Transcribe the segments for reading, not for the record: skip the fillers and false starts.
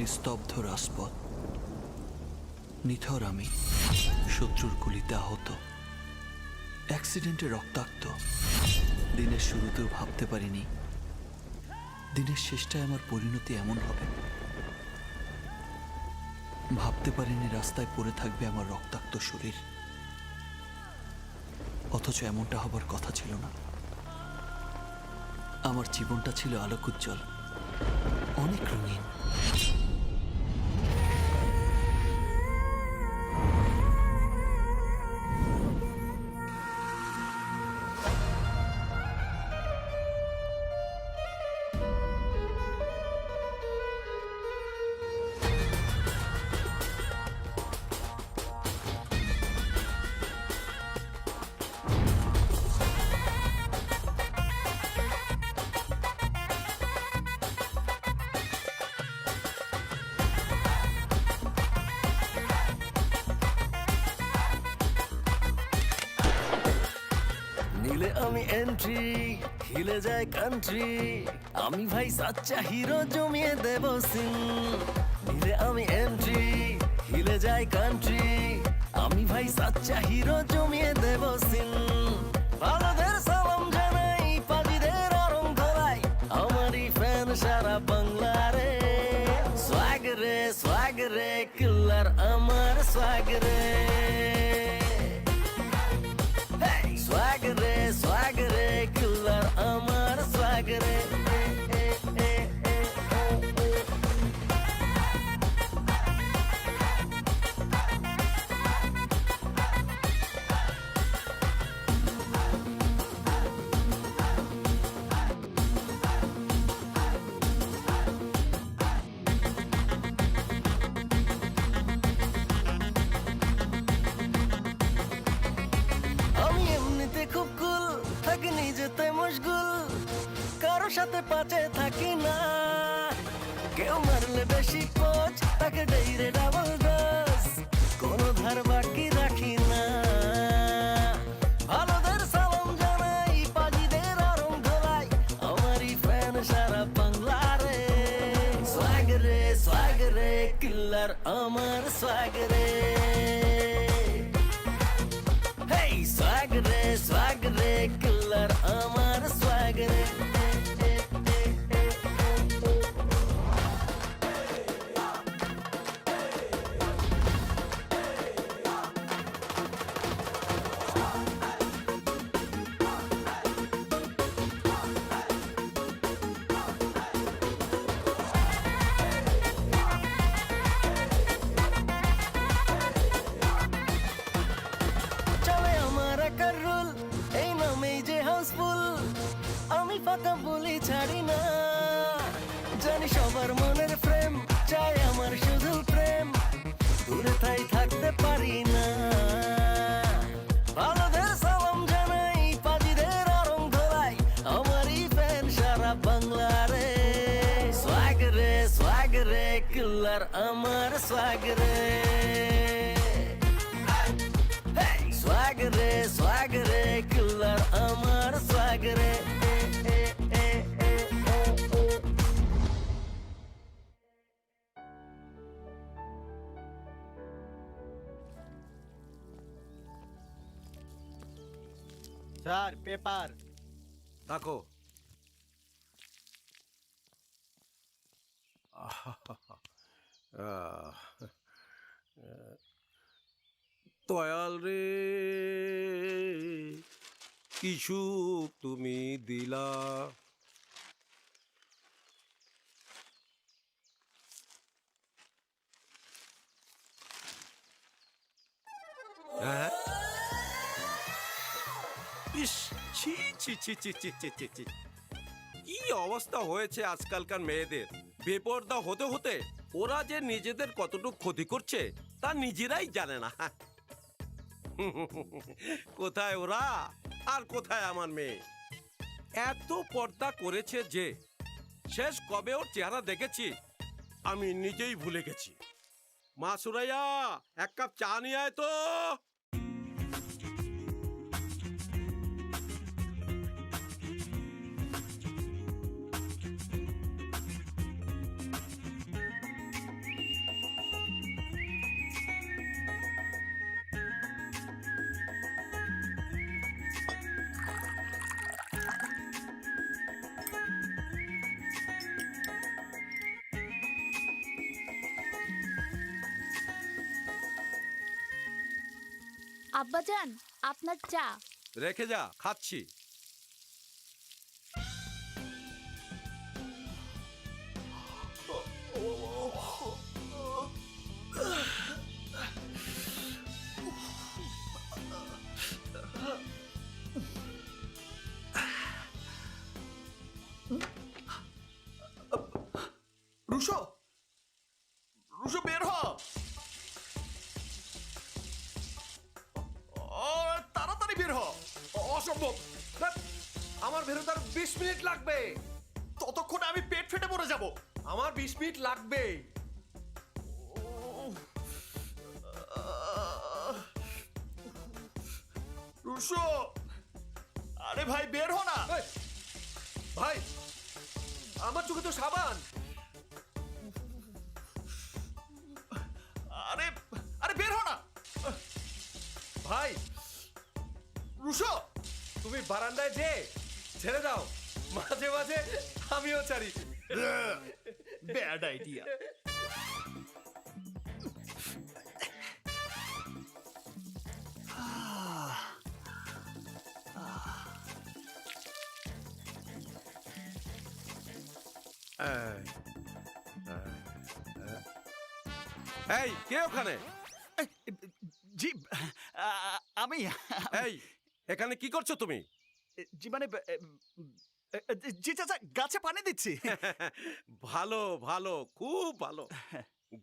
নিস্তব্ধ রাজপথ, নিথর আমি শত্রুর গুলিতে আহত, অ্যাক্সিডেন্টে রক্তাক্ত। দিনের শুরুতেও ভাবতে পারিনি দিনের শেষটায় আমার পরিণতি এমন হবে। ভাবতে পারিনি রাস্তায় পড়ে থাকবে আমার রক্তাক্ত শরীর, অথচ এমনটা হবার কথা ছিল না। আমার জীবনটা ছিল আলোকোজ্জ্বল, অনেক রঙিন। নীলে আমি এন্ট্রি, হিলে যায় কান্ট্রি, আমি ভাই সাচ্চা হিরো, জমিয়ে দেব সিন। নীলে আমি এন্ট্রি, হিলে যায় কান্ট্রি, আমি ভাই সাচ্চা হিরো, জমিয়ে দেব সিন। ভালোদের সালাম জানাই, পাজিদের আরং ধরাই, আমারই ফ্যান সারা বাংলারে। সোয়াগ রে কিল্লার আমার সোয়াগ রে। Swag রে কিল্লার আমার swag রে। আমি এমনিতে খুব কুল, থাকি নিজেতে মশগুল, কারো সাথে পাচে থাকি না। কেউ মারলে বেশি কোচ, তাকে ডেইরে ডাবল ডোজ, কোনো ধার বাকি রাখি না। ভালোদের সালাম জানাই, পাজিদের আরং ধরাই, আমারই ফ্যান সারা বাংলারে। সোয়াগ রে কিল্লার আমার সোয়াগ রে। Swag রে কিল্লার আমার swag রে। চলে আমার একার রুল, এই নামেই যে হাউসফুল, আমি ফাঁকা বলি ছাড়ি না। জানি সবার মনের প্রেম, চাই আমার শুধু প্রেম, দূরে তাই থাকতে পারি না। ভালোদের সালাম জানাই, পাজিদের আরং ধরাই, আমারই ফ্যান সারা বাংলারে। সোয়াগ রে কিল্লার আমার সোয়াগ রে। Swag রে কিল্লার আমার swag রে। Sir paper. থাকো। দয়াল রে, কি সুখ তুমি দিলা। হ্যাঁ, ইস, ছি ছি ছি ছি ছি ছি ছি ছি। কি অবস্থা হয়েছে আজকালকার মেয়েদের। বেপরদা হতে হতে ওরা যে নিজেদের কতটুকু ক্ষতি করছে তা নিজেরাই জানে না। কোথায় ওরা আর কোথায় আমার মেয়ে। এত পর্দা করেছে যে শেষ কবে ওর চেহারা দেখেছি আমি নিজেই ভুলে গেছি। মা সুরাইয়া, এক কাপ চা নিয়ে আয় তো। আব্বাজান, আপনার চা। রেখে যা, খাচ্ছি। রুশো, রুশো বের হ। তাড়াতাড়ি বের হ। অসম্ভব, আমার বেরোতে আর 20 মিনিট লাগবে। ততক্ষণে আমি পেট ফেটে মরে যাব। আমার 20 মিনিট লাগবে। রুশো, আরে ভাই বের হ না। এই, ভাই, আমার চোখে তো সাবান। আরে আরে বের হ না ভাই, রুশো। তুমি বারান্দায় যে ছেড়ে দাও, মাঝে মাঝে আমিও ছাড়ি। Bad idea. এই, কে ওখানে? জি, আমি এই, এখানে কি করছো তুমি? জি মানে জি চাচা, গাছে পানি দিচ্ছি। ভালো ভালো, খুব ভালো।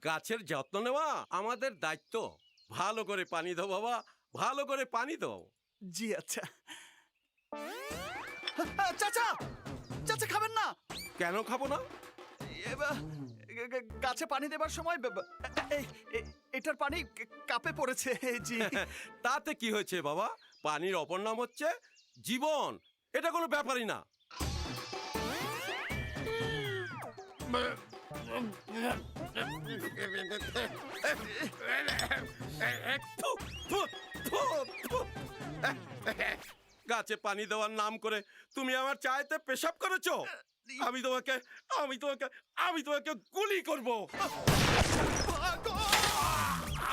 গাছের যত্ন নেওয়া আমাদের দায়িত্ব। ভালো করে পানি দাও বাবা, ভালো করে পানি দাও। জি আচ্ছা। চাচা, চাচা খাবেন না? কেন খাবো না? গাছে পানি দেবার সময় এটার পানি কাপে পড়েছে। জি। তাতে কি হয়েছে বাবা? পানির অপর নাম হচ্ছে জীবন। এটা কোনো ব্যাপারই না। ফু, ফু, ফু, ফু। গাছে পানি দেওয়ার নাম করে তুমি আমার চায়েতে পেশাব করেছো। আমি তোমাকে আমি তোমাকে আমি তোমাকে গুলি করব।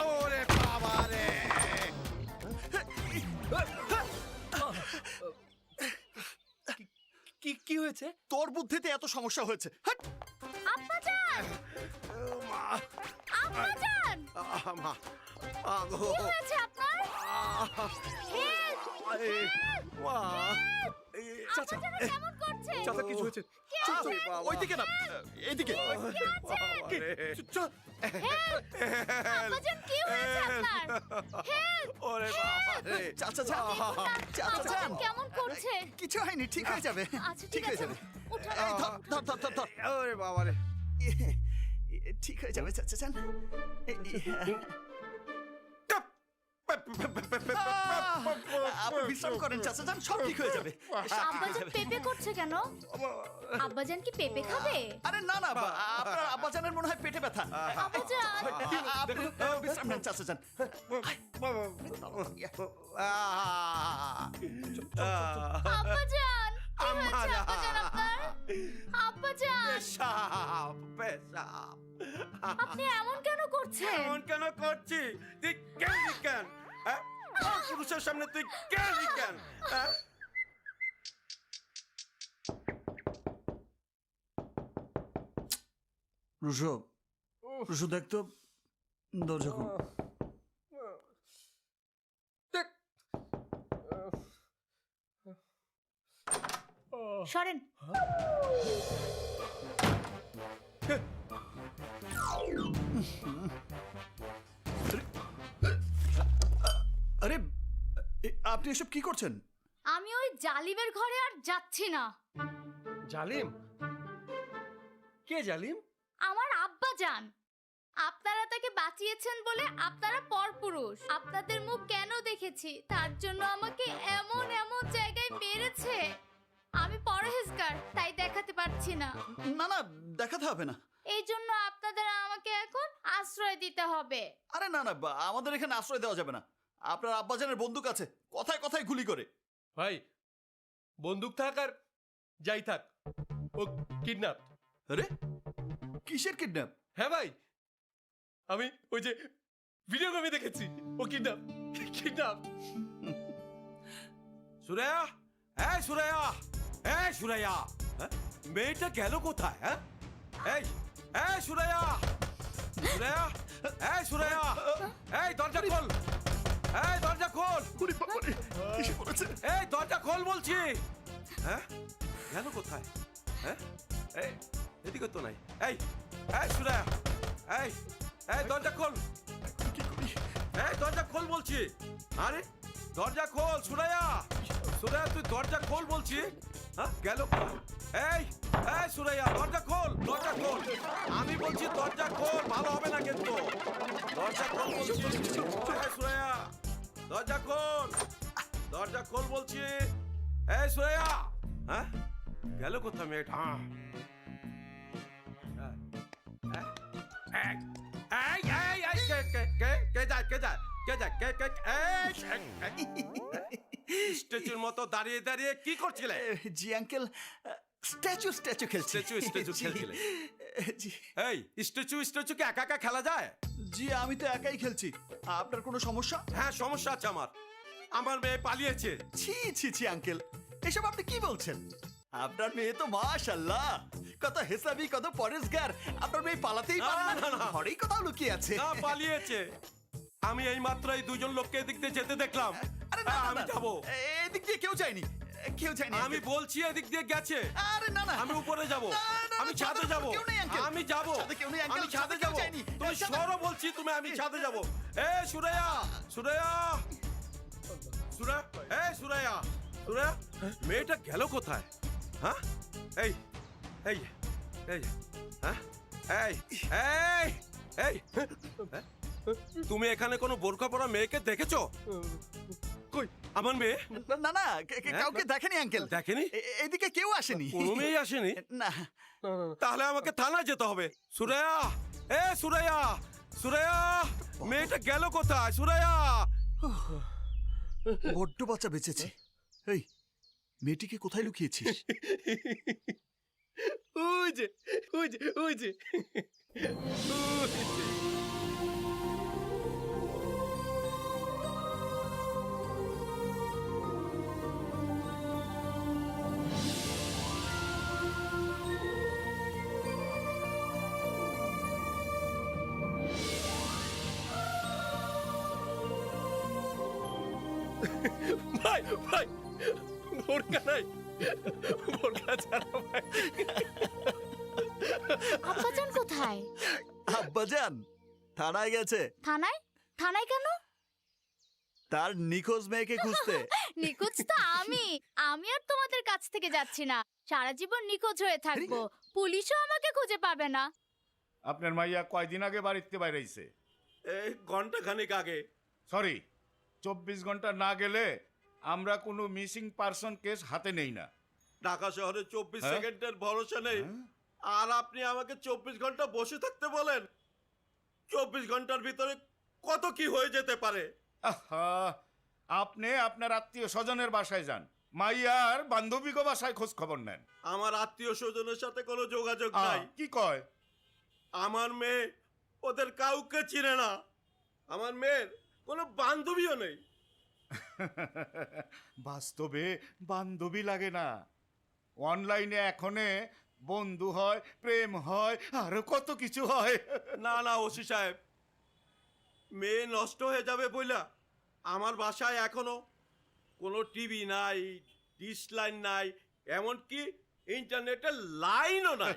ওরে বাবা রে! কি কি হয়েছে? তোর বুদ্ধিতে এত সমস্যা হয়েছে। হাট! আব্বাজান, মা, আব্বাজান, মা, আগো, কি হয়েছে আপনার? হেল্প! মা, চাচা, আব্বাজান কেমন করছে? চাচা কিছু হয়েছে? চল, চল, ওইদিকে না, এইদিকে। কি? চল। আব্বাজান কি হয়েছে আপনার? হেল্প! ওরে বাবা রে! চাচা যান, চাচা যান। আব্বাজান কেমন করছে? কিছু হয়নি, ঠিক হয়ে যাবে। আচ্ছা ঠিক ঠিক হয়ে আছে, যাবে। উঠুন। এই ধর, ধর, ধর, ধর, ধর। ওরে বাবা রে! ঠিক হয়ে যাবে চাচা যান। আপনি বিশ্রাম করেন চাচা যান, সব ঠিক হয়ে যাবে। সব ঠিক হয়ে আব্বাজান যাবে। পেঁপে করছে কেন? আব্বাজান কি পেঁপে খাবে? আরে না না, আপনার আব্বাজানের মনে হয় পেটে ব্যথা। আব্বাজান, আপনি বিশ্রাম নেন চাচা যান। আব্বাজান কি হয়েছে আমারা। আব্বাজান আপনার? আব্বাজান পেশাব, পেশাব। আপনি এমন কেন করছেন? এমন কেন করছি? তুই কেন কেন? হ্যাঁ? পুরুষের সামনে তুই কেন কেন? হ্যাঁ? রুশো, রুশো দেখ তো, দরজা খুল। সরেন। আরে আপনি এসব কি করছেন? আমি ওই জালিমের ঘরে আর যাচ্ছি না। জালিম? কে জালিম? আমার আব্বাজান। আপনারা তাকে বাঁচিয়েছেন বলে আপনারা পরপুরুষ। আপনাদের মুখ কেন দেখেছি তার জন্য আমাকে এমন এমন জায়গায় মেরেছে। আমি পরহেজগার, তাই দেখাতে পারছি না। না না, দেখাতে হবে না। এই জন্য আপনাদের আমাকে এখন আশ্রয় দিতে হবে। আরে না না, আমাদের এখানে আশ্রয় দেওয়া যাবে না। আপনার আব্বাজানের বন্দুক আছে, কথায় কথায় গুলি করে। ভাই, বন্দুক থাক আর যাই থাক, ও কিডন্যাপ। আরে কিসের কিডন্যাপ? হ্যাঁ ভাই, আমি ওই যে ভিডিও গেমে দেখেছি ও কিডন্যাপ। কিডন্যাপ। সুরাইয়া, এই সুরাইয়া, এই সুরাইয়া, হ্যাঁ? মেয়েটা গেল কোথায়? হ্যাঁ, এই এই সুরাইয়া, সুরাইয়া, এই সুরাইয়া, এই দরজা খোল, এই দরজা খোল, এই দরজা খোল বলছি। হ্যাঁ, গেল কোথায়? হ্যাঁ, এই এদিকে তো নাই। এই এই সুরাইয়া, এই এই দরজা খোল, এই দরজা খোল বলছি। আরে দরজা খোল সুরাইয়া, সুরাইয়া তুই দরজা খোল বলছি। হ্যাঁ, গেল কোথায়? এই এই সুরাইয়া দরজা খোল, দরজা খোল, আমি বলছি দরজা খোল, ভালো হবে না কিন্তু। দরজা খোল বলছি। এই সুরাইয়া দরজা খোল, দরজা খোল বলছি। এই সুরাইয়া, হ্যাঁ গেল কোথায় মেয়েটা? এই এই এই কে যায় কে যায় কে যায় কে কে স্ট্যাচুর মতো দাঁড়িয়ে দাঁড়িয়ে কি করছিলে? জি আঙ্কেল, স্ট্যাচু স্ট্যাচু খেলছি। স্ট্যাচু জি, খেলছিলে? জি এই স্ট্যাচু কি একা একা খেলা যায়? জি, আমি তো একাই খেলছি। আপনার কোনো সমস্যা? হ্যাঁ সমস্যা আছে আমার, আমার মেয়ে পালিয়েছে। ছি ছি ছি আঙ্কেল, এসব আপনি কি বলছেন? আপনার মেয়ে তো মাশাআল্লাহ কত হেসাবি, কত পরেশগার। আপনার মেয়ে পালাতেই পারে না, না, না, না। ঘরেই কোথাও লুকিয়ে আছে। না পালিয়েছে, আমি এই মাত্র এই দুজন লোককে এদিক দিয়ে যেতে দেখলাম। আরে না, হ্যাঁ, না, আমি না। যাবো। এদিক দিয়ে কেউ যায়নি, কেউ যায়নি। আমি uncle। বলছি এদিক দিয়ে গেছে। আরে না না, আমি উপরে যাব, না, না, না, আমি ছাদে যাব, কেউ নেই, uncle। আমি যাব, ছাদে কেউ নেই, uncle, আমি ছাদে ছাদে কেউ যাব। যায়নি। তুমি ছাদে- সরো বলছি, তুমি আমি ছাদে যাব। এ সুরাইয়া, সুরাইয়া, সুরাইয়া, এ সুরাইয়া, সুরাইয়া, মেয়েটা গেল কোথায়? হ্যাঁ, এই এই এই হ্যাঁ, এই এই এই হ্যাঁ? তুমি এখানে কোনো বোরকা পরা মেয়েকে দেখেছো? কই? আমার মেয়ে না না না, কাউকে দেখেনি আঙ্কেল। দেখেনি? এদিকে কেউ আসেনি। কোনো মেয়ে আসেনি? না। তাহলে আমাকে থানায় যেতে হবে। সুরাইয়া, এ সুরাইয়া, সুরাইয়া, মেয়েটা গেল কোথায়? সুরাইয়া, বড্ড বাচ্চা বেঁচেছে। এই মেয়েটিকে কোথায় লুকিয়েছিস? ওই যে ওই যে ওই যে ওই যে। ভাই ভাই বোরকা নাই, বোরকা ছাড়া ভাই। আব্বাজান কোথায়? আব্বাজান থানায় গেছে থানায়? থানায় কেন? তার নিখোঁজ মেয়েকে খুঁজতে। নিখোঁজ তো আমি আর তোমাদের কাছ থেকে যাচ্ছি না। সারা জীবন নিখোঁজ হয়ে থাকবো, পুলিশও আমাকে খুঁজে পাবে না। আপনার মাইয়া কয়দিন আগে বাড়িতে বাইরেছে? এই ঘন্টা খানিক আগে। সরি, 24 ঘন্টা না গেলে আমরা কোনো মিসিং পারসন কেস হাতে নেই না। ঢাকা শহরে 24 হ্যাঁ? সেকেন্ডের ভরসা নেই, হ্যাঁ? আর আপনি আমাকে 24 ঘন্টা বসে থাকতে বলেন? 24 ঘন্টার ভিতরে কত কি হয়ে যেতে পারে। আহা, আপনি আপনার আত্মীয় স্বজনের বাসায় যান, মাইয়ার বান্ধবীগো বাসায় খোঁজ খবর নেন। আমার আত্মীয় স্বজনের সাথে কোনো যোগাযোগ আহ, নাই। কি কয়? আমার মেয়ে ওদের কাউকে চিনে না, আমার মেয়ের কোনো বান্ধবীও নেই। বাস্তবে বান্ধবী লাগে না, অনলাইনে এখনে বন্ধু হয়, প্রেম হয়, আরো কত কিছু হয়। না না ওসি সাহেব, মেয়ে নষ্ট হয়ে যাবে বইলা আমার বাসায় এখনো কোনো টিভি নাই, ডিশ লাইন নাই, এমনকি ইন্টারনেটের লাইনও নাই।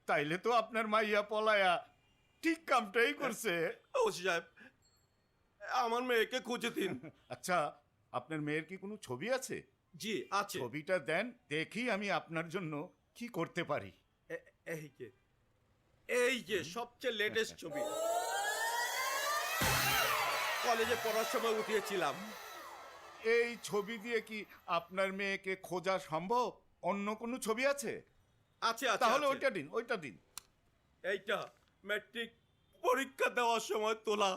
তাইলে তো আপনার মাইয়া পলায়া ঠিক কামটাই করছে। ওসি সাহেব, আমার মেয়েকে খুঁজে দিন। আচ্ছা, আপনার মেয়ের কি কোনো ছবি আছে? জি আছে। ছবিটা দেন, দেখি আমি আপনার জন্য কি করতে পারি। এই যে সবচেয়ে লেটেস্ট ছবি, কলেজে পড়ার সময় উঠিয়েছিলাম। এই ছবি দিয়ে কি আপনার মেয়েকে খোঁজা সম্ভব? অন্য কোনো ছবি আছে? আছে আছে তাহলে আছে। ওইটা দিন, ওইটা দিন। এইটা ম্যাট্রিক পরীক্ষা দেওয়ার সময় তোলা।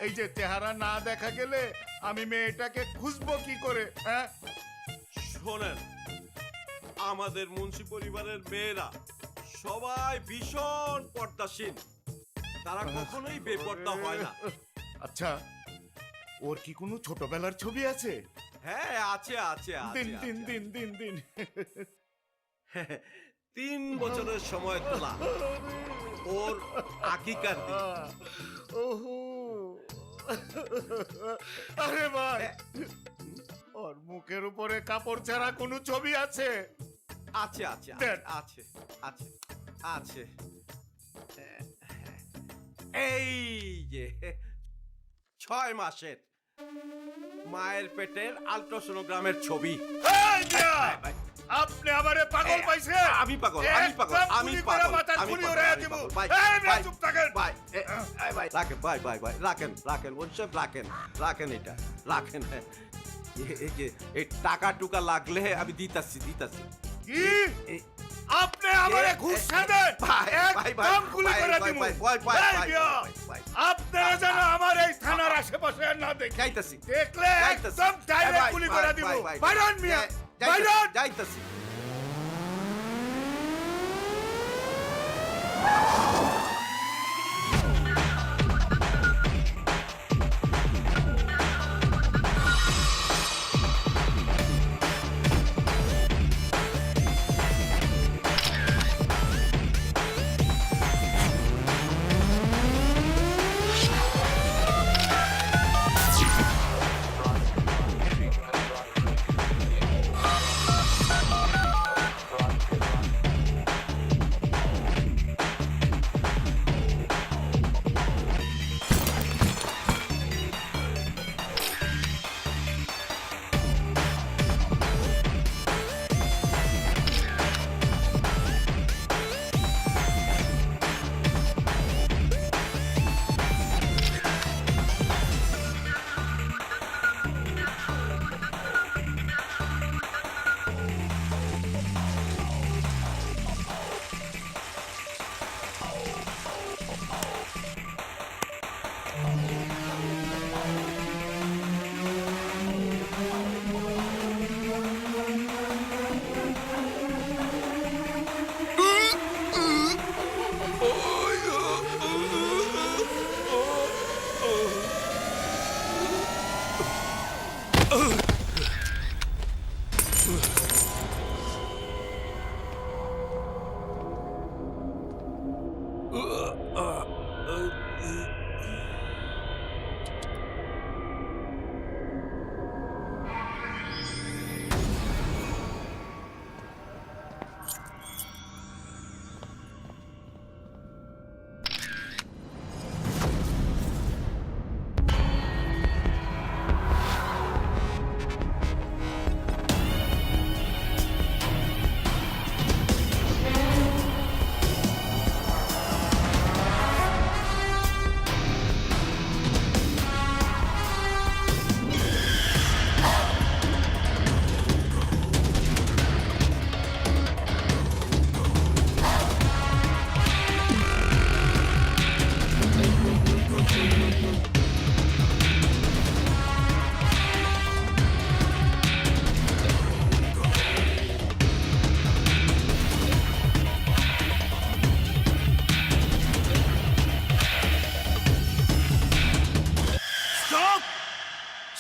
এই যে চেহারা না দেখা গেলে আমি মেয়েটাকে খুঁজবো কি করে? হ্যাঁ, শোনেন, আমাদের মুন্সি পরিবারের মেয়েরা সবাই ভীষণ পর্দাশীল, তারা কখনোই বেপর্দা হয় না। আচ্ছা, ওর কি কোনো ছোটবেলার ছবি আছে? হ্যাঁ, আছে আছে দিন আছে, দিন আছে। দিন দিন দিন 3 বছরের সময় তোলা ওর আকিকার দিন। ওহো, আরে ভাই, ওর মুখের উপরে কাপড় ছাড়া কোনো ছবি আছে? আছে আছে দেন। আছে আছে আছে এই যে 6 মাসের মায়ের পেটের আল্ট্রাসোনোগ্রামের ছবি। এই মিয়া, আপনি আমারে পাগল পাইছে? আমি পাগল, আমি পাগল, একদম আমি গুলি করে পাগল, মাথার আমি খুলি পাগল, উড়াইয়া আমি দিব। পাগল। ভাই, এই মিয়া, ভাই, চুপ থাকেন। ভাই, ভাই, রাখেন, ভাই, ভাই, ভাই, রাখেন, রাখেন, বলছে রাখেন, রাখেন এটা, রাখেন। এই যে এই টাকা টুকা লাগলে আমি দিতাছি। কি? আপনি আমারে ঘুষ দেন? একদম গুলি করে দিব। এই মিয়া, আপনারা যেন আমার এই থানার আশেপাশে আর না দেখে। যাইতাছি, দেখলে একদম ডাইরেক্ট গুলি করে দিব। বাইরন মিয়া, বাইরন। যাইতাছি।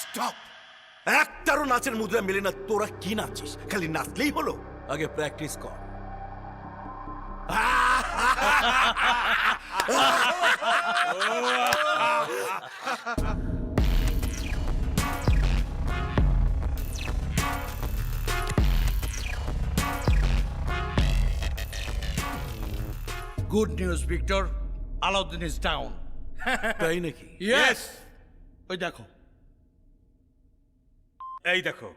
স্টপ! একটারও নাচের মুদ্রা মেলে না। তোরা কি নাচিস? খালি নাচলেই হলো? আগে প্র্যাকটিস কর। Good news, Victor. Alauddin is down. তাই নাকি? Yes. ওই দেখো। এই দেখো।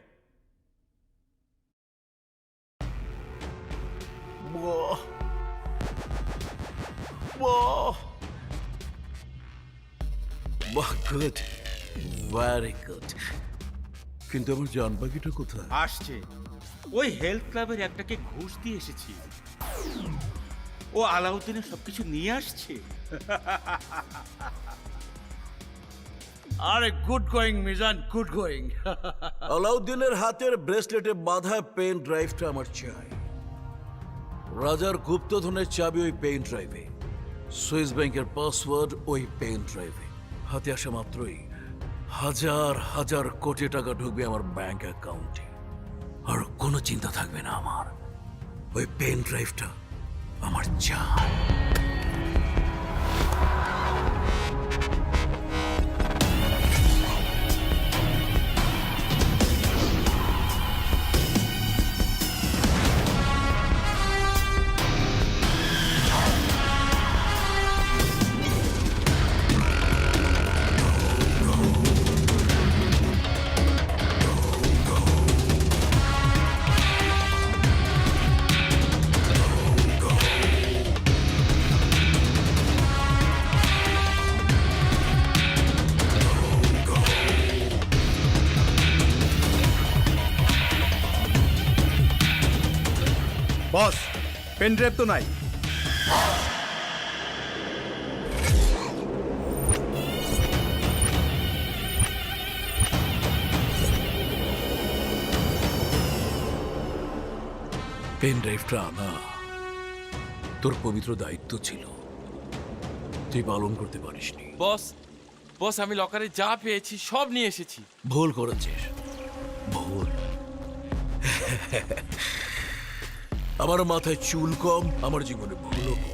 বাহ, বাহ, বাহ, গুড, ভেরি গুড। কিন্তু আমার জান পাখিটা কোথায়? আসছে। ওই হেলথ ক্লাবের একটাকে ঘুষ দিয়ে এসেছি। ও আলাউদ্দিনের সবকিছু নিয়ে আসছে। আরে good going Mizan, good going. আলাউদ্দিনের হাতের ব্রেসলেটে বাঁধা পেন ড্রাইভটা আমার চাই। রাজার গুপ্তধনের চাবি ওই পেন ড্রাইভে, সুইস ব্যাংকের পাসওয়ার্ড ওই পেন ড্রাইভে। হাতে আসা মাত্রই হাজার হাজার কোটি টাকা ঢুকবে আমার ব্যাংক অ্যাকাউন্টে। আর কোনো চিন্তা থাকবে না আমার। ওই পেন ড্রাইভটা আমার চাই। বস পেন ড্রাইভ তো নাই। পেন ড্রাইভটা আনা তোর পবিত্র দায়িত্ব ছিল, তুই পালন করতে পারিসনি। বস বস আমি লকারে যা পেয়েছি সব নিয়ে এসেছি। ভুল করেছিস, ভুল। আমার মাথায় চুল কম, আমার জীবনে ভুলও কম।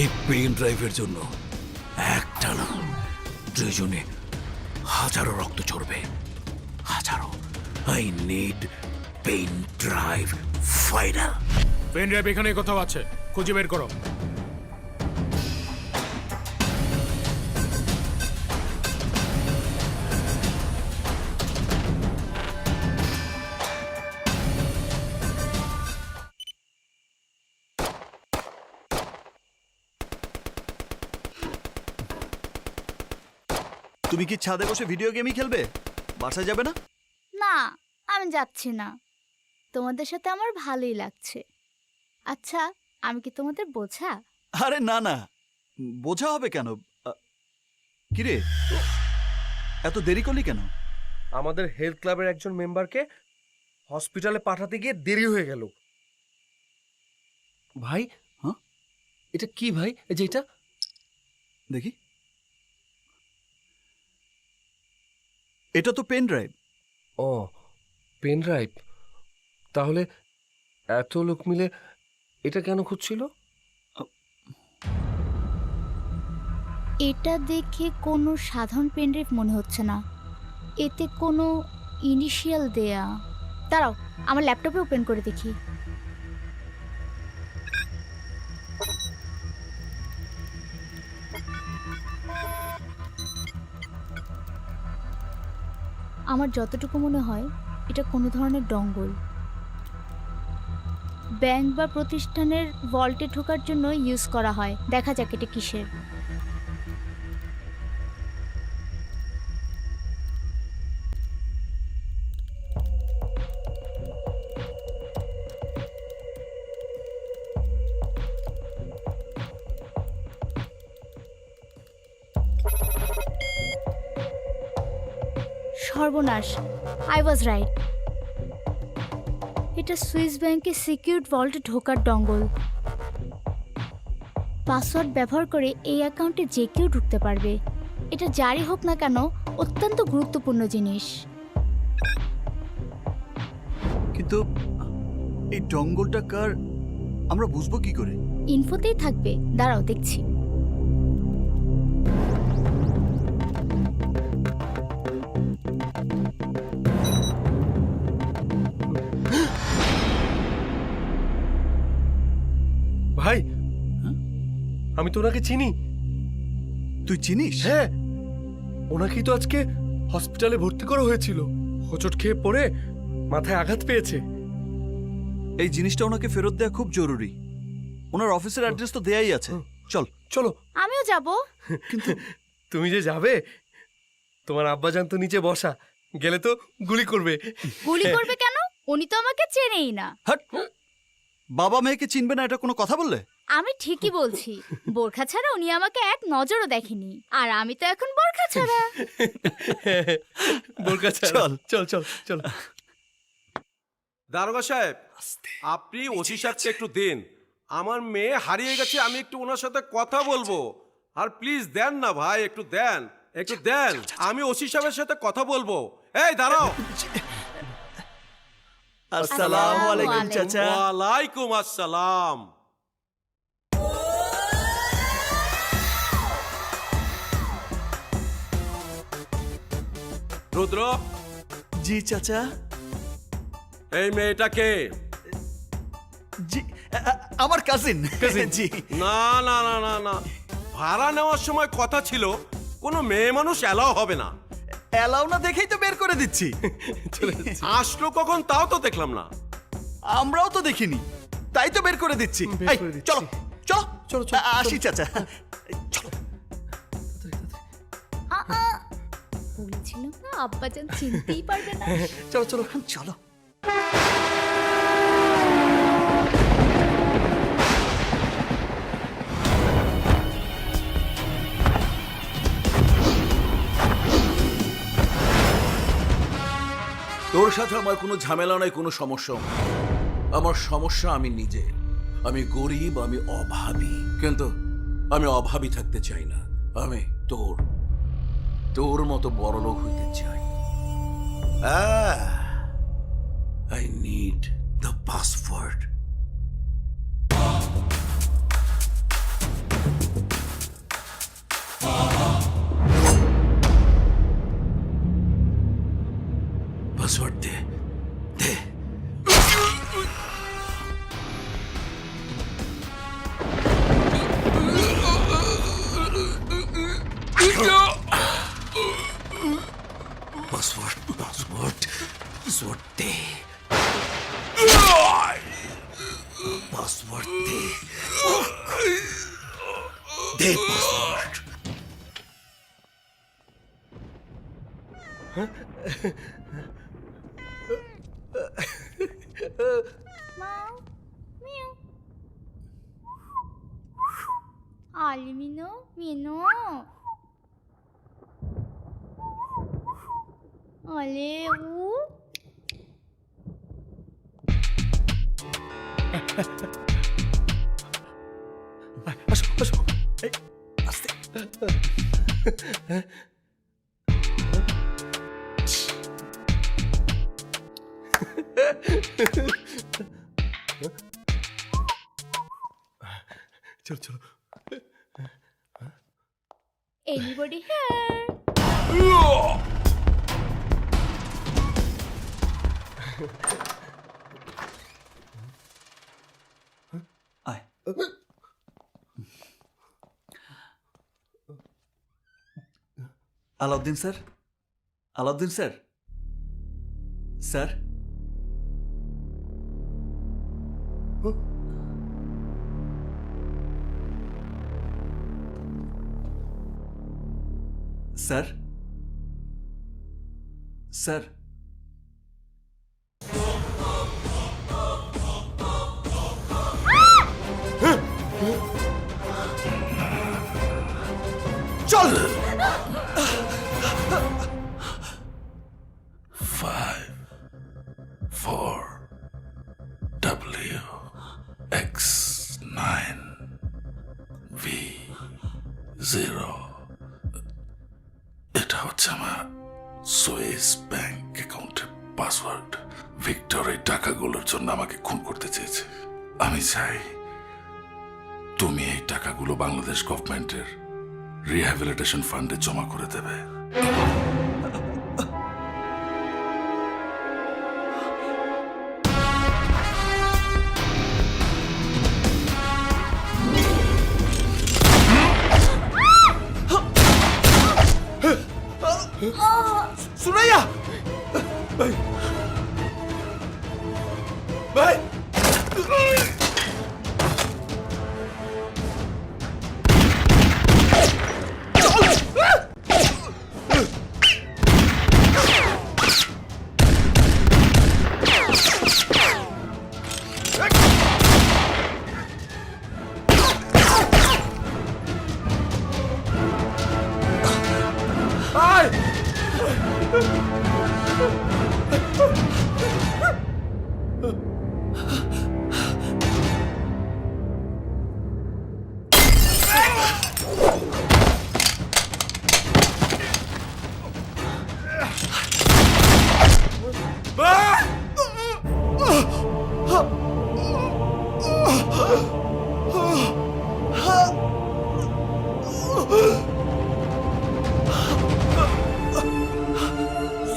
এই পেন ড্রাইভের জন্য একটা না, দুজনে হাজারো রক্ত ঝরবে, হাজারো। I need pen drive final. Pen drive এখানে কোথাও আছে, খুঁজে বের করো। তুমি কি ছাদে বসে ভিডিও গেমই খেলবে? বাসায় যাবে না? না, আমি যাচ্ছি না। তোমাদের সাথে আমার ভালোই লাগছে। আচ্ছা, আমি কি তোমাদের বোঝা? আরে না না, বোঝা হবে কেন? কিরে, এত দেরি করলি কেন? আমাদের হেলথ ক্লাবের একজন মেম্বারকে হসপিটালে পাঠাতে গিয়ে দেরি হয়ে গেল। ভাই, হ্যাঁ এটা কি ভাই? এই যে এটা দেখি, এটা তো পেন ড্রাইভ। ও পেন ড্রাইভ। তাহলে এত লোক মিলে এটা কেন খুঁজছিল? এটা দেখে কোনো সাধারণ পেনড্রাইভ মনে হচ্ছে না, এতে কোনো ইনিশিয়াল দেয়া। দাঁড়াও, আমার ল্যাপটপে ওপেন করে দেখি। আমার যতটুকু মনে হয় এটা কোনো ধরনের ডঙ্গল। ব্যাংক বা প্রতিষ্ঠানের ভল্টে ঢোকার জন্য ইউজ করা হয়। দেখা যাক এটা কিসের। সর্বনাশ, আই ওয়াজ রাইট। এটা সুইস ব্যাংকে সিকিউরড ভল্টে ঢোকার ডঙ্গল। পাসওয়ার্ড ব্যবহার করে এই অ্যাকাউন্টে যে কেউ ঢুকতে পারবে। এটা যারই হোক না কেন অত্যন্ত গুরুত্বপূর্ণ জিনিস। কিন্তু এই ডঙ্গলটা কার আমরা বুঝবো কি করে? ইনফোতেই থাকবে, দাঁড়াও দেখছি। ভাই আমি তো ওনাকে চিনি। তুই চিনিস? হ্যাঁ, ওনাকেই তো আজকে হসপিটালে ভর্তি করা হয়েছিল। হোঁচট খেয়ে পড়ে মাথায় আঘাত পেয়েছে। এই জিনিসটা ওনাকে ফেরত দেওয়া খুব জরুরি। ওনার অফিসের অ্যাড্রেস তো দেয়াই আছে। চল। চলো। আমিও যাব। তুমি যে যাবে, তোমার আব্বাজান তো নিচে বসা, গেলে তো গুলি করবে। গুলি করবে কেন? উনি তো আমাকে চেনেই না। হাট! বাবা মেয়েকে চিনবে না, এটা কোনো কথা বললে? আমি ঠিকই বলছি, বোরখা ছাড়া উনি আমাকে এক নজরও দেখেনি, আর আমি তো এখন বোরখা ছাড়া। বোরকা ছাড়া। চল। চল চল চল। দারোগা সাহেব, আপনি ওসি সাহেবকে একটু দিন। আমার মেয়ে হারিয়ে গেছে, আমি একটু ওনার সাথে কথা বলবো। আর প্লিজ দেন না ভাই, একটু দেন, একটু দেন। আমি ওসি সাহেবের সাথে কথা বলবো। এই দাঁড়াও। আসসালামু আলাইকুম চাচা। ওয়ালাইকুম আসসালাম। রুদ্র, জি চাচা। এই মেয়েটাকে। জি, আমার কাজিন। জি। না না না না না, ভাড়া নেওয়ার সময় কথা ছিল কোনো মেয়ে মানুষ এলাও হবে না। অ্যালাউ না দেখেই তো বের করে দিচ্ছি। আসলো কখন তাও তো দেখলাম না। আমরাও তো দেখিনি, তাই তো বের করে দিচ্ছি। বের এই, করে দিচ্ছি। চলো চলো চলো, চলো, আসি চাচা। চলো। বলেছিল না আব্বাজান চিনতেই পারবে না। চলো চলো চলো। তোর সাথে আমার কোনো ঝামেলা নাই, কোনো সমস্যা নেই। আমার সমস্যা আমি নিজে। আমি গরিব, আমি অভাবী, কিন্তু আমি অভাবী থাকতে চাই না। আমি তোর মতো বড়লোক হইতে চাই। I need the password. Password দে, দে। পাসওয়ার্ড দে। পাসওয়ার্ড দে। দে password. Meow, meow. Alimino, Mino. Ale, আসো আসো। এই, আস্তে। চলো চলো। Anybody here? আয়। Alauddin sir, Alauddin sir, sir. Sir, sir. চল। 5 4 W X 9 V 0। এটা হচ্ছে আমার সুইস ব্যাংক অ্যাকাউন্টের পাসওয়ার্ড। ভিক্টর এই টাকাগুলোর জন্য আমাকে খুন করতে চেয়েছে। আমি চাই তুমি এই টাকাগুলো বাংলাদেশ গভর্নমেন্টের রিহ্যাবিলিটেশন ফান্ডে জমা করে দেবে। সুরাইয়া ভাই ভাই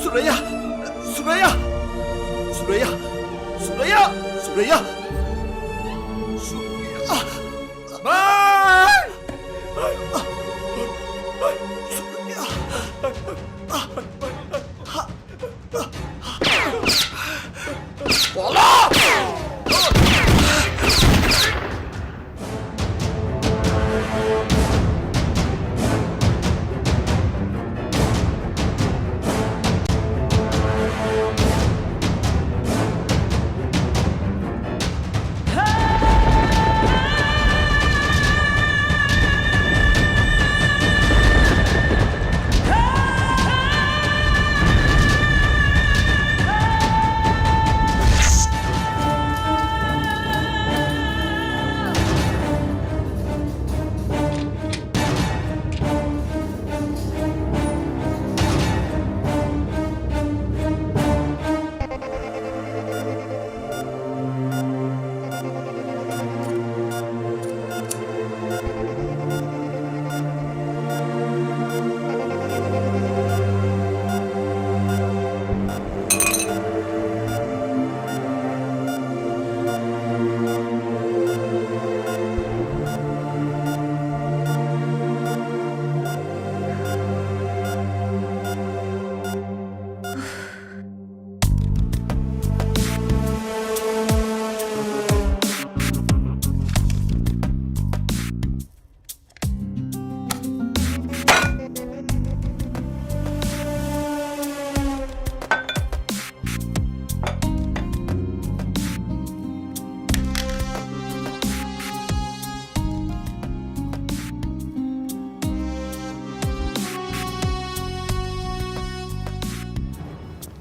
সুরাইয়া সুরাইয়া সুরাইয়া সুরাইয়া সুরাইয়া সুরাইয়া ভাই সুরাইয়া বলো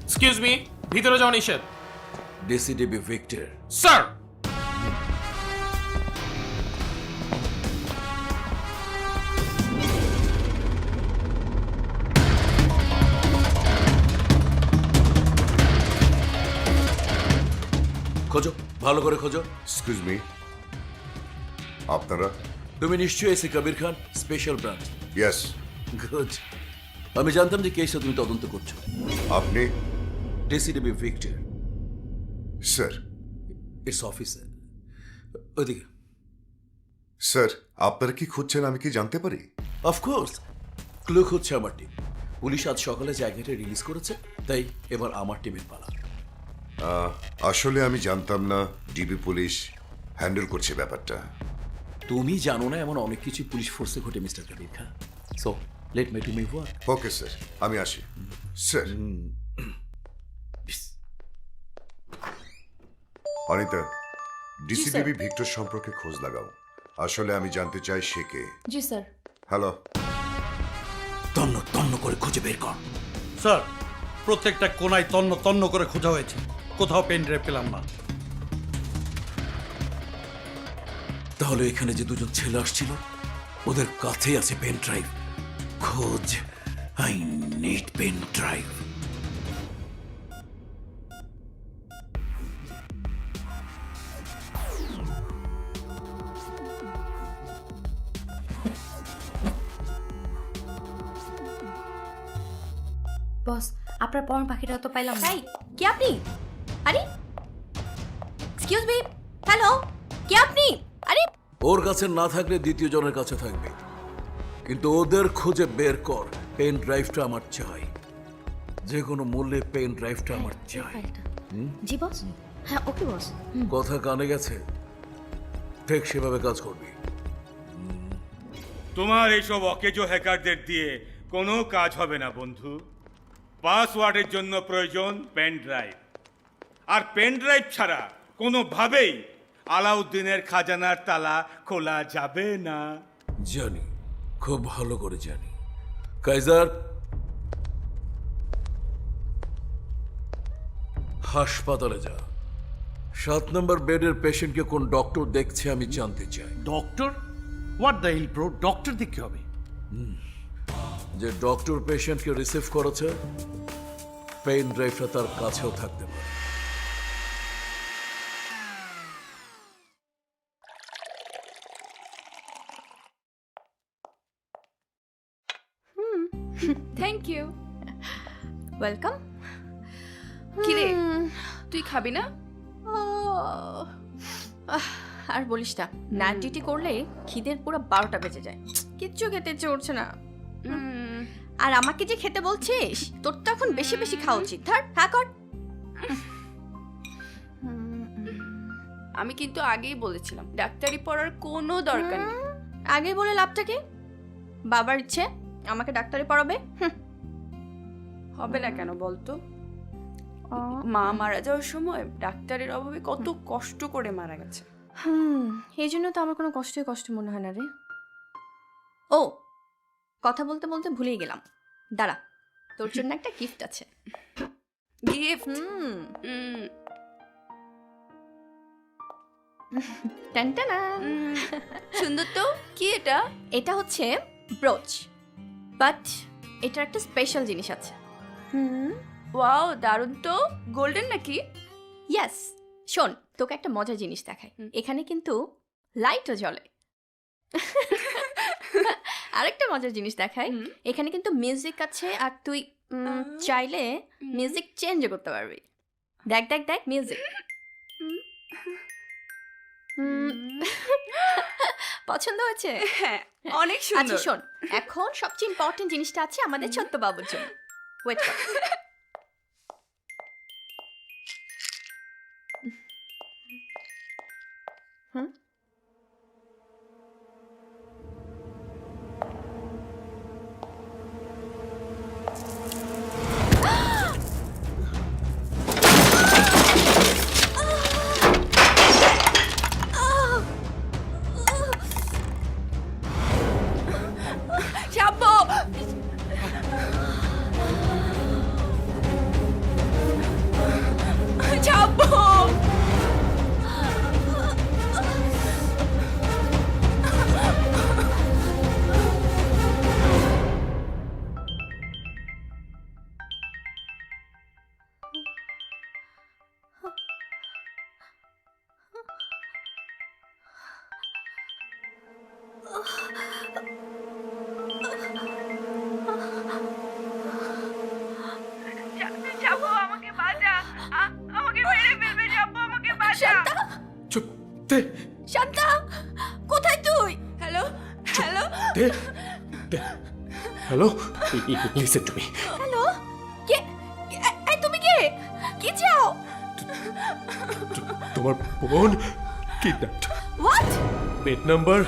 এক্সকিউজ মি, ভিতরে যাওয়া নিষেধ। DCDB Victor. স্যার, খোঁজো, ভালো করে খোঁজো। এক্সকিউজ মি, আপনারা? তুমি নিশ্চয়ই এসে Kabir Khan, special branch. Yes. Good. আমি জানতাম যে কেসটা তুমি তদন্ত করছো। আপনি? DCDB Victor. Sir. It's officer. ওইদিকে। স্যার, আপনারা কি খুঁজছেন আমি কি জানতে পারি? অফকোর্স, ক্লু খুঁজছে আমার টিম। পুলিশ আজ সকালে জায়গাটা রিলিজ করেছে, তাই এবার আমার টিমের পালা। আসলে আমি জানতাম না ডিবি পুলিশ হ্যান্ডেল করছে ব্যাপারটা। তুমি জানো না এমন অনেক কিছু পুলিশ ফোর্সে ঘটে mister Kabir Khan. So let me to me work. Okay sir, আমি আসি। স্যার। অনিতা, ডিসিডিবি ভিক্টর সম্পর্কে খোঁজ লাগাও। আসলে আমি জানতে চাই সে কে। জি স্যার। হ্যালো। তন্ন তন্ন করে খুঁজে বের কর। স্যার, প্রত্যেকটা কোনায় তন্ন তন্ন করে খোঁজা হয়েছে, কোথাও পেন ড্রাইভ পেলাম না। তাহলে এখানে যে দুজন ছেলে আসছিল ওদের কাছেই আছে পেন ড্রাইভ। খোঁজ, আই নিড পেন ড্রাইভ। বস, আপনার পরন পাখিটা তো পাইলাম না। কে আপনি? আরে এক্সকিউজ মি, হ্যালো, কে আপনি? আরে ওর কাছে না থাকলে দ্বিতীয় জনের কাছে থাকবে, কিন্তু ওদের খুঁজে বের কর। পেন ড্রাইভটা আমার চাই। যে কোনো মূল্যে পেন ড্রাইভটা আমার চাই। জি বস। হ্যাঁ ওকে বস। কথা কানে গেছে, ঠিক সেভাবে কাজ করবি। তোমার এইসব অকেজো হ্যাকারদের দিয়ে কোনো কাজ হবে না বন্ধু। পাসওয়ার্ডের জন্য প্রয়োজন পেন ড্রাইভ, আর পেন ড্রাইভ ছাড়া কোনোভাবেই আলাউদ্দিনের খাজানার তালা খোলা যাবে না। জানি, খুব ভালো করে জানি। কাইজার, হাসপাতালে যা। 7 নম্বর বেডের পেশেন্টকে কোন ডক্টর দেখছে আমি জানতে চাই। Doctor? What the hell bro, doctor দেখতে হবে? যে ডক্টর পেশেন্টকে রিসিভ করেছে, পেন ড্রাইভটা তার কাছেও থাকতে পারে। Thank you. ওয়েলকাম। কিরে তুই খাবি না? আর বলিস না, নাইট ডিউটি করলে খিদের পুরো 12টা বেজে যায়, কিচ্ছু খেতে ইচ্ছে করছে না। আর আমাকে যে খেতে বলছিস, তোর তো এখন বেশি বেশি খাওয়া উচিত। ধর হ্যাঁ কর। আমি কিন্তু আগেই বলেছিলাম ডাক্তারি পড়ার কোনো দরকার নেই। আগে বলে লাভটা কি? বাবার ইচ্ছে আমাকে ডাক্তারি পড়াবে। হবে না কেন বলতো? মা মারা যাওয়ার সময় ডাক্তারের অভাবে কত কষ্ট করে মারা গেছে। এই জন্য তো আমার কোনো কষ্ট মনে হয় না রে। ও, কথা বলতে বলতে ভুলেই গেলাম, দাঁড়া, তোর জন্য একটা গিফট আছে। গিফট? টানটানা। সুন্দর তো। কি এটা? এটা হচ্ছে ব্রোচ, বাট এটার একটা স্পেশাল জিনিস আছে। ওয়াও, দারুণ তো। গোল্ডেন নাকি? ইয়েস। শোন, তোকে একটা মজার জিনিস দেখাই। এখানে কিন্তু লাইটও জ্বলে। আরেকটা মজার জিনিস দেখাই, এখানে কিন্তু মিউজিক আছে, আর তুই চাইলে মিউজিক চেঞ্জ করতে পারবি। দেখ দেখ দেখ মিউজিক। পছন্দ হয়েছে? হ্যাঁ, অনেক সুন্দর। আচ্ছা শোন, এখন সবচেয়ে ইম্পর্টেন্ট জিনিসটা আছে আমাদের ছোট্ট বাবুর জন্য। ওয়েট কর। চুপ দে। শান্তা, কোথায় তুই? হ্যালো হ্যালো দে দে। Hello, listen to me. Hello, কে? এই তুমি কে? কি চাও? তোমার বোন কিডন্যাপড। হোয়াট? বেড নাম্বার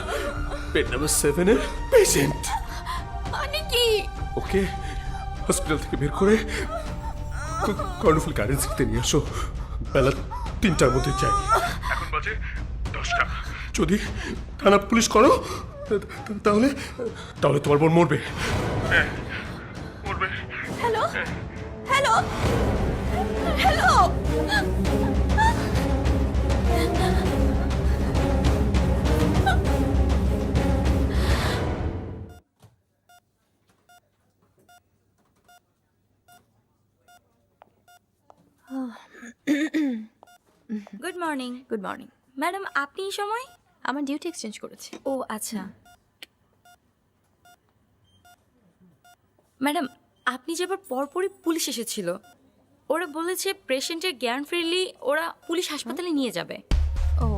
7 এর পেশেন্ট। মানে কি? ওকে হসপিটাল থেকে বের করে কর্নফুল গার্ডেন্সিতে নিয়ে আসো। বেলা 3টার মধ্যে চাই। এখন বাজে 10টা। যদি থানা পুলিশ করো তাহলে তোমার বোন মরবে। মরবে। Hello hello hello. Good morning. Good morning. Madam, আপনি এই সময়? আমার ডিউটি এক্সচেঞ্জ করেছে। ও আচ্ছা। ম্যাডাম, আপনি যাবার পরপরই পুলিশ এসেছিল। ওরা বলেছে পেশেন্টের জ্ঞান ফিরলি ওরা পুলিশ হাসপাতালে নিয়ে যাবে। ও,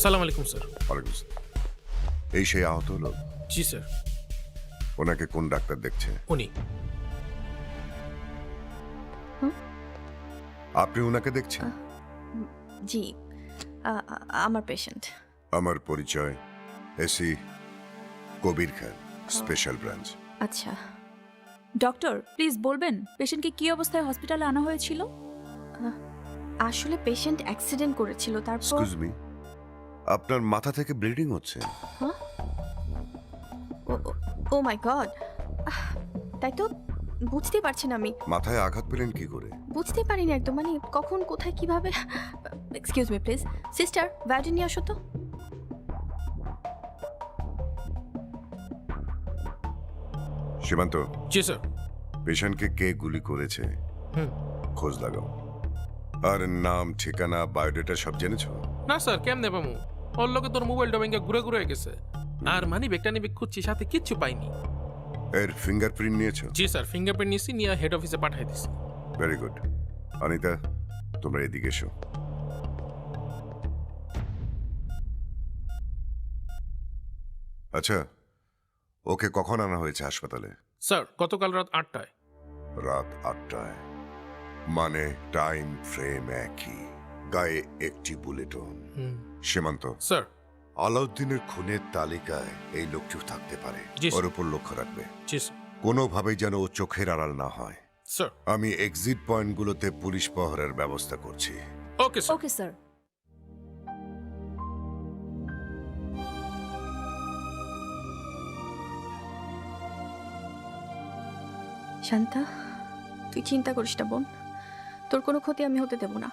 আসসালামু আলাইকুম স্যার। ওয়ালাইকুম আসসালাম। এই সেই আহত লোক? জি স্যার। ওনাকে কোন ডাক্তার দেখছে? উনি। আপনি ওনাকে দেখছেন? জি, আমার পেশেন্ট। আমার পরিচয় AC Kabir Khan, special branch. আচ্ছা, ডক্টর প্লিজ বলবেন পেশেন্টকে কি অবস্থায় হসপিটালে আনা হয়েছিল? আসলে পেশেন্ট অ্যাক্সিডেন্ট করেছিল, তারপর এক্সকিউজ মি, আপনার মাথা থেকে ব্লিডিং হচ্ছে। ও মাই গড, তাই তো বুঝতে পারছি না আমি। মাথায় আঘাত পেলেন কি করে? বুঝতে পারিনি একদম, মানে কখন কোথায় কিভাবে। এক্সকিউজ মি প্লিজ, সিস্টার ভ্যাডি নিয়ে আসো তো। সীমান্ত, জি স্যার। পেশেন্টকে কে গুলি করেছে খোঁজ লাগাও। আর নাম, ঠিকানা, বায়োডাটা সব জেনেছো? না স্যার, কেমনে পামু? ওর লোকে তোর মোবাইলটা ভেঙে ঘুরে ঘুরে গেছে। আর মানি ব্যাগটা নিয়ে খুঁজছি, সাথে কিচ্ছু পাইনি। এর ফিঙ্গারপ্রিন্ট নিয়েছো? জি স্যার, ফিঙ্গারপ্রিন্ট নিয়েছি, নিয়ে হেড অফিসে পাঠিয়ে দিছি। Very good. অনিতা, তোমরা এদিকে এসো। আচ্ছা, ওকে কখন আনা হয়েছে হাসপাতালে? স্যার গতকাল রাত 8টায়। রাত 8টায়, মানে টাইম ফ্রেম একই, গায়ে একটি বুলেটও। সীমান্ত স্যার। আলাউদ্দিনের খুনের তালিকায় এই লোকটিও থাকতে পারে, জি স্যার। ওর উপর লক্ষ্য রাখবে। জি স্যার। কোনোভাবেই যেন ও চোখের আড়াল না হয়। স্যার। আমি এক্সিট পয়েন্টগুলোতে পুলিশ পাহারার ব্যবস্থা করছি। Okay sir. Okay sir. Shanta, তুই চিন্তা করিস না বোন, তোর কোনো ক্ষতি আমি হতে দেব না।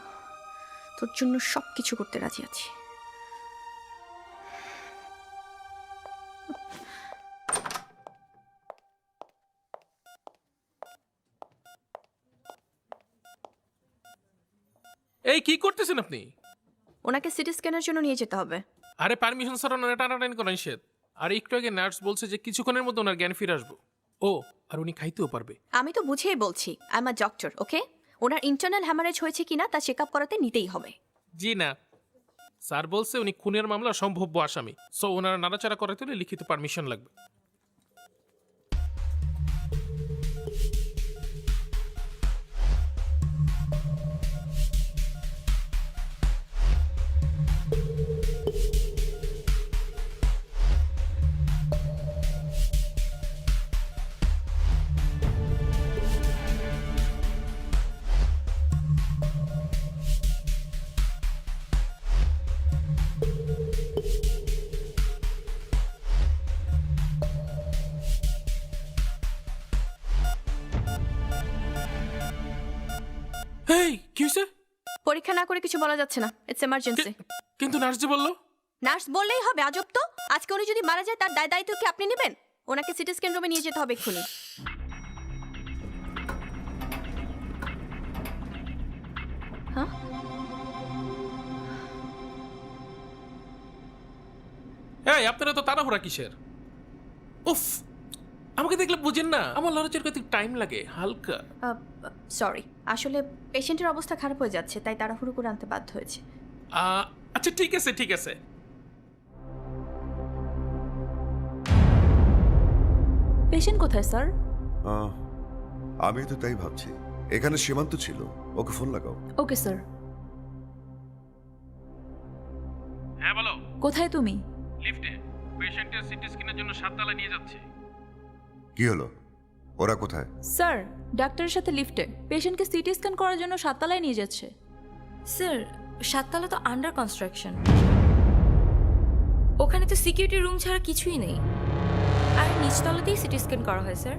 তোর জন্য সব কিছু করতে রাজি আছি। এই কি করতেছেন আপনি? ওনাকে সিটি স্ক্যানের জন্য নিয়ে যেতে হবে। আরে পারমিশন স্যার, ওনার টানাটানি করা নিষেধ। আর একটু আগে নার্স বলছে যে কিছুক্ষণের মধ্যে ওনার জ্ঞান ফিরে আসবো। ও, আর উনি খাইতেও পারবে। আমি তো বুঝেই বলছি, I am a doctor, okay? Owner internal haemorrhage হয়েছে কিনা তা চেক আপ করাতে নিতেই হবে। জি না, স্যার বলছে উনি খুনের মামলা সম্ভাব্য আসামি, সো ওনার নাড়াচাড়া করাতে হলে লিখিত পারমিশন লাগবে। এই কি হয়েছে? পরীক্ষা না করে কিছু বলা যাচ্ছে না, ইটস এমার্জেন্সি। কিন্তু নার্স যে বললো। নার্স বললেই হবে? আজব তো। আজকে উনি যদি মারা যায় তার দায় দায়িত্ব কি আপনি নেবেন? ওনাকে সিটি স্ক্যান রুমে নিয়ে যেতে হবে এক্ষুনি। হ্যাঁ, এই আপনারা তো তাড়াহুড়া কিসের? উফ, আমাকে দেখলে বুঝেন না, আমার লড়াচড় করতে টাইম লাগে হালকা। সরি, আসলে পেশেন্টের অবস্থা খারাপ হয়ে যাচ্ছে, তাই তাড়াহুড়ো করে আনতে বাধ্য হয়েছে। আচ্ছা ঠিক আছে ঠিক আছে। পেশেন্ট কোথায় স্যার? আমি তো তাই ভাবছি। এখানে সীমান্ত ছিল, ওকে ফোন লাগাও। Okay sir. হ্যাঁ বলো। কোথায় তুমি? লিফটে, পেশেন্টের সিটি স্ক্যানের জন্য 7 তলায় নিয়ে যাচ্ছে। কি হলো? ওরা কোথায়? স্যার ডাক্তারের সাথে লিফটে, পেশেন্টকে সিটি স্ক্যান করার জন্য 7 তলায় নিয়ে যাচ্ছে। স্যার 7 তলা তো আন্ডার কনস্ট্রাকশন, ওখানে তো সিকিউরিটি রুম ছাড়া কিছুই নেই। আর নিচতলাতেই সিটি স্ক্যান করা হয় স্যার।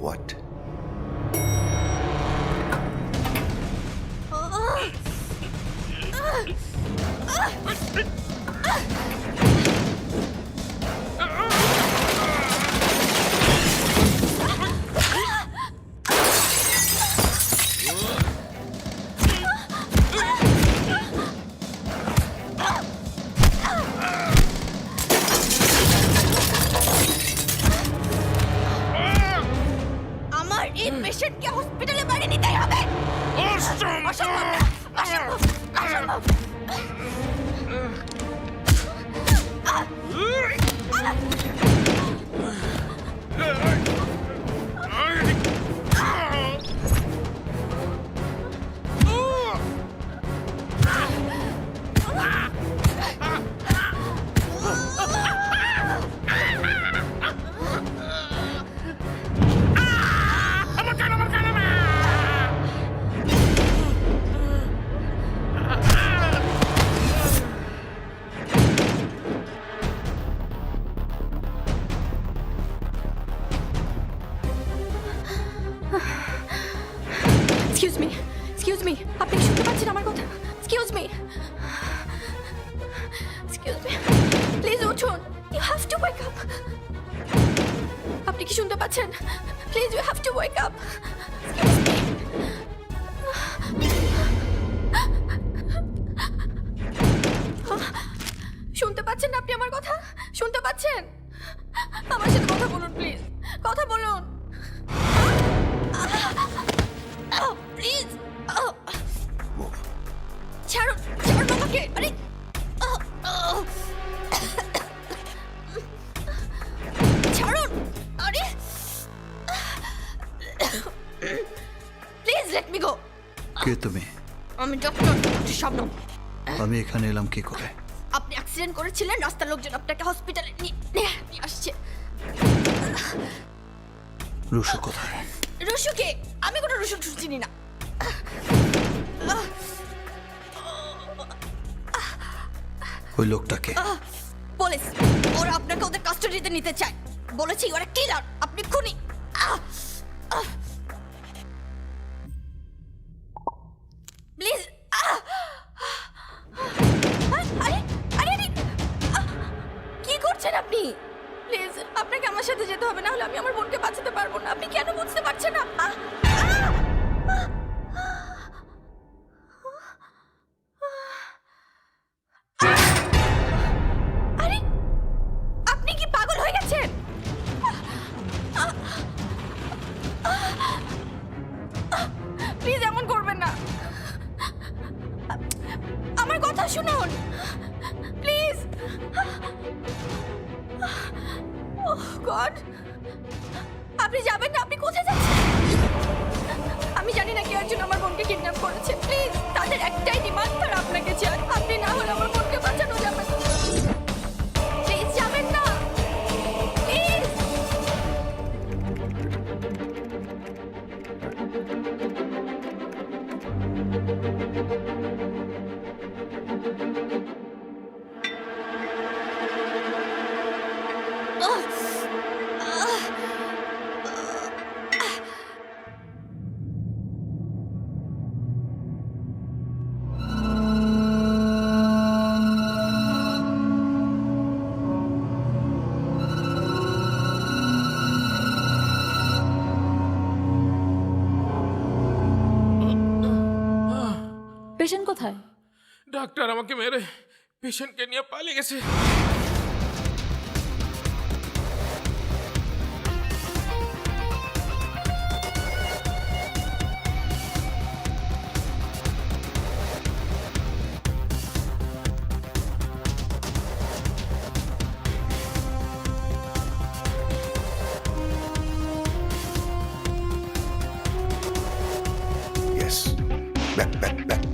হোয়াট? আমার এই পেশেন্টকে হসপিটালে বাড়ি নিতেই হবে। অসম্ভব, অসম্ভব, অসম্ভব। এক্সকিউজ মি আপনি কি শুনতে পাচ্ছেন আমার কথা এক্সকিউজ মি প্লিজ উঠুন you have to wake up আপনি কি শুনতে পাচ্ছেন please you have to wake up শুনতে পাচ্ছেন না আপনি আমার কথা শুনতে পাচ্ছেন আমার সাথে কথা বলুন প্লিজ কথা বলুন প্লিজ ছাড়ুন ছাড়ুন আমাকে আরে ছাড়ুন আরে প্লিজ লেট মি গো কে তুমি আমি ডক্টর শবনম আমি এখানে এলাম কি করে আপনি অ্যাক্সিডেন্ট করেছিলেন রাস্তার লোকজন আপনাকে হসপিটালে নিয়ে আসছে রুশু কোথায় রুশুকে আমি কোনো রুশু চিনি না ওই লোকটাকে পুলিশ ওরা আপনাকে ওদের কাস্টাডিতে নিতে চায় বলেছি ওরা কিলার আপনি খুনি প্লিজ কি করছেন আপনি প্লিজ আপনাকে আমার সাথে যেতে হবে না হলে আমি আমার বোনকে বাঁচাতে পারবো না আপনি কেন বুঝতে পারছেন না আরে আপনি কি পাগল হয়ে গেছেন প্লিজ এমন করবেন না আমার কথা শুনুন প্লিজ ওহ গড আপনি যাবেন না আপনি কোথায় যাচ্ছেন আমি জানি না কেউ একজন আমার বোনকে কিডন্যাপ করেছে প্লিজ তাদের একটাই ডিমান্ড তারা আপনাকে চায় আপনি না হলে আমার বোনকে বাঁচানো যাবে না প্লিজ যাবেন না প্লিজ পেশেন্ট কোথায় ডাক্তার আমাকে মেরে পেশেন্টকে নিয়ে পালিয়ে গেছে Yes. Back.